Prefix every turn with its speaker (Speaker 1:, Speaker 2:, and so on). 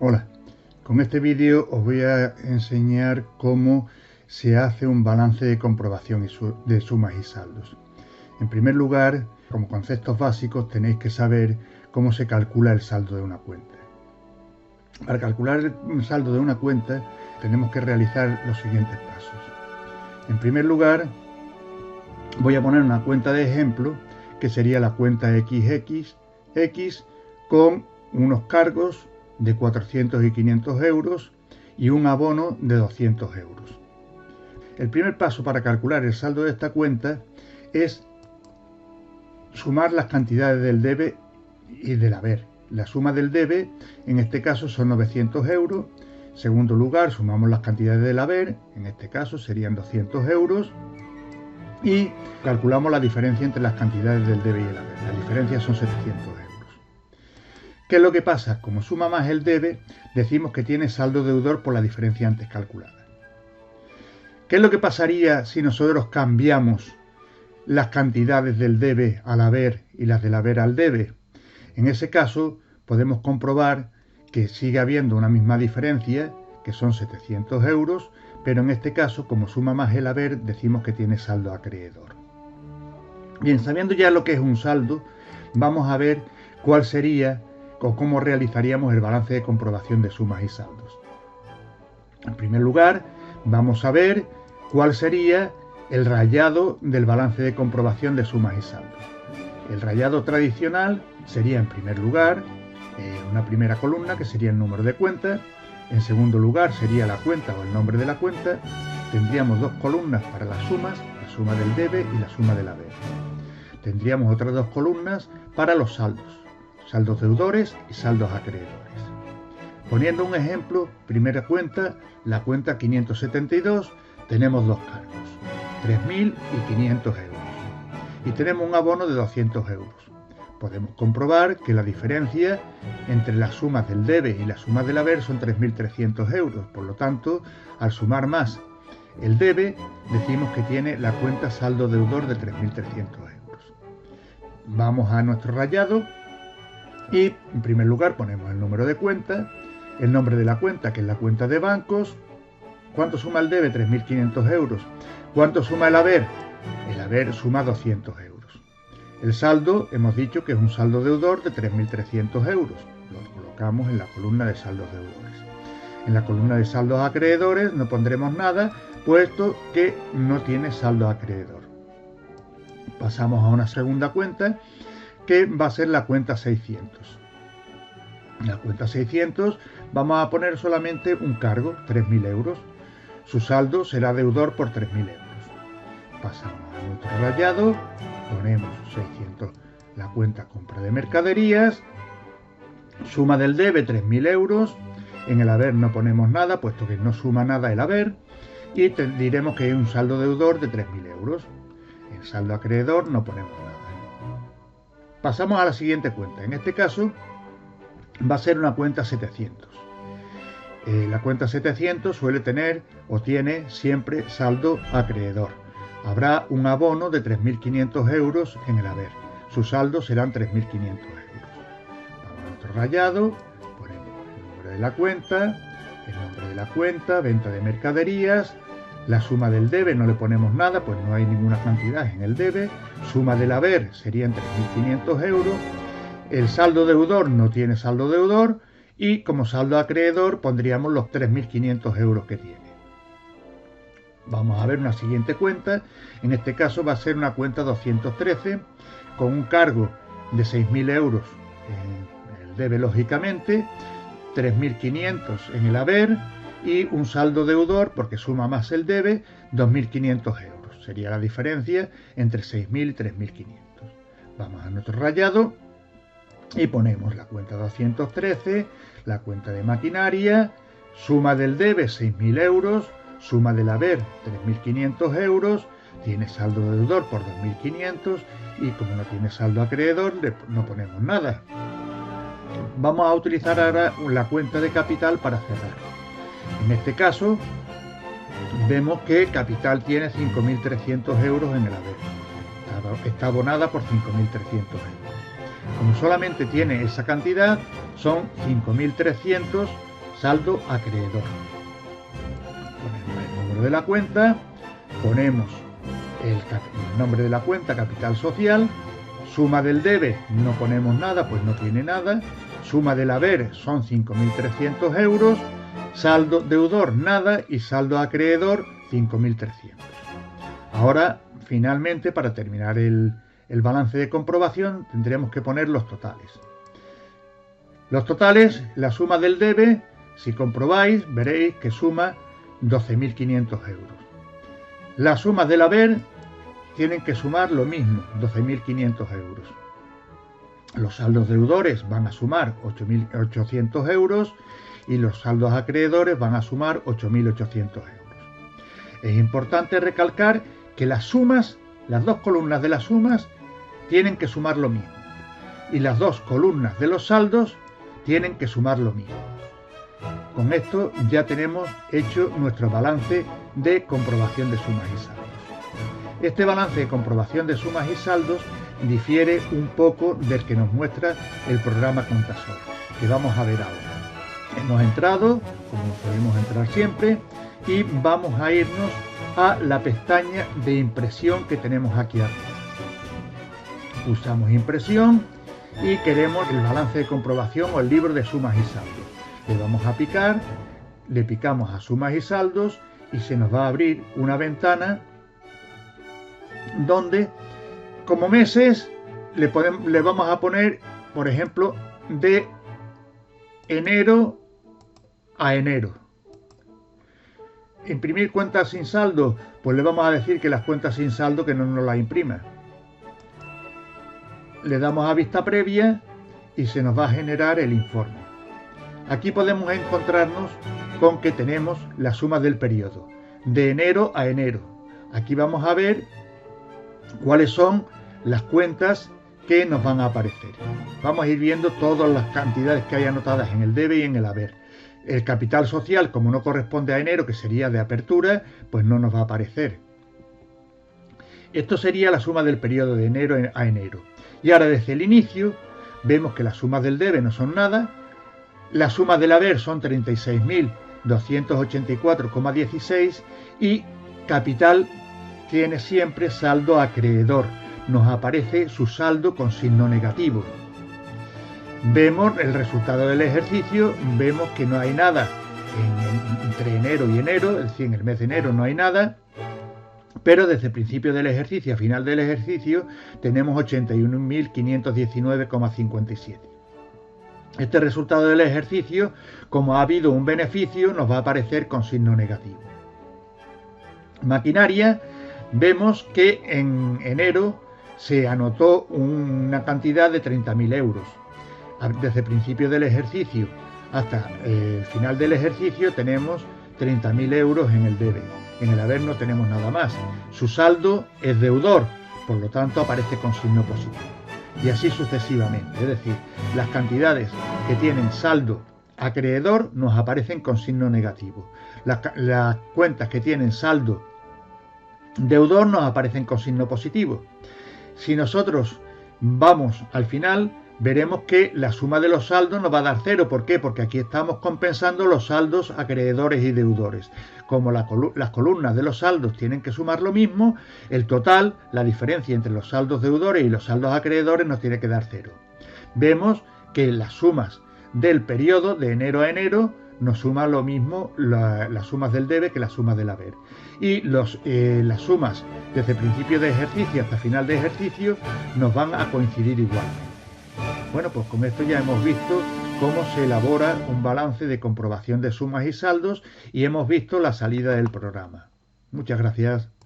Speaker 1: Hola, con este vídeo os voy a enseñar cómo se hace un balance de comprobación de sumas y saldos. En primer lugar, como conceptos básicos, tenéis que saber cómo se calcula el saldo de una cuenta. Para calcular el saldo de una cuenta tenemos que realizar los siguientes pasos. En primer lugar, voy a poner una cuenta de ejemplo que sería la cuenta XX con unos cargos de 400 y 500 euros y un abono de 200 euros. El primer paso para calcular el saldo de esta cuenta es sumar las cantidades del debe y del haber. La suma del debe en este caso son 900 euros. En segundo lugar, sumamos las cantidades del haber, en este caso serían 200 euros. Y calculamos la diferencia entre las cantidades del debe y el haber. La diferencia son 700 euros. ¿Qué es lo que pasa? Como suma más el debe, decimos que tiene saldo deudor por la diferencia antes calculada. ¿Qué es lo que pasaría si nosotros cambiamos las cantidades del debe al haber y las del haber al debe? En ese caso, podemos comprobar que sigue habiendo una misma diferencia, que son 700 euros, pero en este caso, como suma más el haber, decimos que tiene saldo acreedor. Bien, sabiendo ya lo que es un saldo, vamos a ver cuál sería o cómo realizaríamos el balance de comprobación de sumas y saldos. En primer lugar, vamos a ver cuál sería el rayado del balance de comprobación de sumas y saldos. El rayado tradicional sería, en primer lugar, una primera columna que sería el número de cuenta. En segundo lugar sería la cuenta o el nombre de la cuenta. Tendríamos dos columnas para las sumas, la suma del debe y la suma del haber. Tendríamos otras dos columnas para los saldos, saldos deudores y saldos acreedores. Poniendo un ejemplo, primera cuenta, la cuenta 572, tenemos dos cargos, 3.500 euros. Y tenemos un abono de 200 euros. Podemos comprobar que la diferencia entre las sumas del debe y las sumas del haber son 3.300 euros. Por lo tanto, al sumar más el debe, decimos que tiene la cuenta saldo deudor de 3.300 euros. Vamos a nuestro rayado y, en primer lugar, ponemos el número de cuenta, el nombre de la cuenta, que es la cuenta de bancos. ¿Cuánto suma el debe? 3.500 euros. ¿Cuánto suma el haber? El haber suma 200 euros. El saldo, hemos dicho que es un saldo deudor de 3.300 euros. Lo colocamos en la columna de saldos deudores. En la columna de saldos acreedores no pondremos nada, puesto que no tiene saldo acreedor. Pasamos a una segunda cuenta, que va a ser la cuenta 600. En la cuenta 600 vamos a poner solamente un cargo, 3.000 euros. Su saldo será deudor por 3.000 euros. Pasamos a nuestro rayado, ponemos 600, la cuenta compra de mercaderías, suma del debe 3.000 euros, en el haber no ponemos nada, puesto que no suma nada el haber, y diremos que hay un saldo deudor de 3.000 euros. En saldo acreedor no ponemos nada. Pasamos a la siguiente cuenta, en este caso va a ser una cuenta 700. La cuenta 700 suele tener o tiene siempre saldo acreedor. Habrá un abono de 3.500 euros en el haber. Su saldo serán 3.500 euros. Vamos a nuestro rayado, ponemos el número de la cuenta, el nombre de la cuenta, venta de mercaderías, la suma del debe no le ponemos nada, pues no hay ninguna cantidad en el debe, suma del haber serían 3.500 euros, el saldo deudor no tiene saldo deudor y como saldo acreedor pondríamos los 3.500 euros que tiene. Vamos a ver una siguiente cuenta, en este caso va a ser una cuenta 213 con un cargo de 6.000 euros en el debe lógicamente, 3.500 en el haber y un saldo deudor, porque suma más el debe, 2.500 euros. Sería la diferencia entre 6.000 y 3.500. Vamos a nuestro rayado y ponemos la cuenta 213, la cuenta de maquinaria, suma del debe 6.000 euros, suma del haber 3.500 euros, tiene saldo deudor por 2.500 y como no tiene saldo acreedor no ponemos nada. Vamos a utilizar ahora la cuenta de capital para cerrar. En este caso vemos que capital tiene 5.300 euros en el haber. Está abonada por 5.300 euros. Como solamente tiene esa cantidad, son 5.300 saldo acreedor. Ponemos el número de la cuenta, ponemos el nombre de la cuenta, capital social, suma del debe, no ponemos nada, pues no tiene nada, suma del haber son 5.300 euros, saldo deudor nada y saldo acreedor 5.300. Ahora, finalmente, para terminar el balance de comprobación, tendremos que poner los totales. Los totales, la suma del debe, si comprobáis, veréis que suma 12.500 euros. Las sumas del haber tienen que sumar lo mismo, 12.500 euros. Los saldos deudores van a sumar 8.800 euros y los saldos acreedores van a sumar 8.800 euros. Es importante recalcar que las sumas, las dos columnas de las sumas, tienen que sumar lo mismo. Y las dos columnas de los saldos tienen que sumar lo mismo. Con esto ya tenemos hecho nuestro balance de comprobación de sumas y saldos. Este balance de comprobación de sumas y saldos difiere un poco del que nos muestra el programa Contasol, que vamos a ver ahora. Hemos entrado, como podemos entrar siempre, y vamos a irnos a la pestaña de impresión que tenemos aquí arriba. Pulsamos impresión y queremos el balance de comprobación o el libro de sumas y saldos. Le vamos a picar, le picamos a sumas y saldos y se nos va a abrir una ventana donde como meses le vamos a poner, por ejemplo, de enero a enero. Imprimir cuentas sin saldo, pues le vamos a decir que las cuentas sin saldo que no nos las imprima. Le damos a vista previa y se nos va a generar el informe. Aquí podemos encontrarnos con que tenemos la suma del periodo, de enero a enero. Aquí vamos a ver cuáles son las cuentas que nos van a aparecer. Vamos a ir viendo todas las cantidades que hay anotadas en el debe y en el haber. El capital social, como no corresponde a enero, que sería de apertura, pues no nos va a aparecer. Esto sería la suma del periodo de enero a enero. Y ahora desde el inicio vemos que las sumas del debe no son nada, las sumas del haber son 36.284,16 y capital tiene siempre saldo acreedor. Nos aparece su saldo con signo negativo. Vemos el resultado del ejercicio, vemos que no hay nada entre enero y enero, es decir, en el mes de enero no hay nada, pero desde el principio del ejercicio a final del ejercicio tenemos 81.519,57. Este resultado del ejercicio, como ha habido un beneficio, nos va a aparecer con signo negativo. Maquinaria, vemos que en enero se anotó una cantidad de 30.000 euros. Desde el principio del ejercicio hasta el final del ejercicio tenemos 30.000 euros en el debe. En el haber no tenemos nada más. Su saldo es deudor, por lo tanto aparece con signo positivo. Y así sucesivamente. Es decir, las cantidades que tienen saldo acreedor nos aparecen con signo negativo. Las cuentas que tienen saldo deudor nos aparecen con signo positivo. Si nosotros vamos al final, veremos que la suma de los saldos nos va a dar 0. ¿Por qué? Porque aquí estamos compensando los saldos acreedores y deudores. Como las columnas de los saldos tienen que sumar lo mismo, el total, la diferencia entre los saldos deudores y los saldos acreedores nos tiene que dar 0. Vemos que las sumas del periodo de enero a enero nos suma lo mismo las sumas del debe que las sumas del haber. Y las sumas desde el principio de ejercicio hasta final de ejercicio nos van a coincidir igualmente. Bueno, pues con esto ya hemos visto cómo se elabora un balance de comprobación de sumas y saldos y hemos visto la salida del programa. Muchas gracias.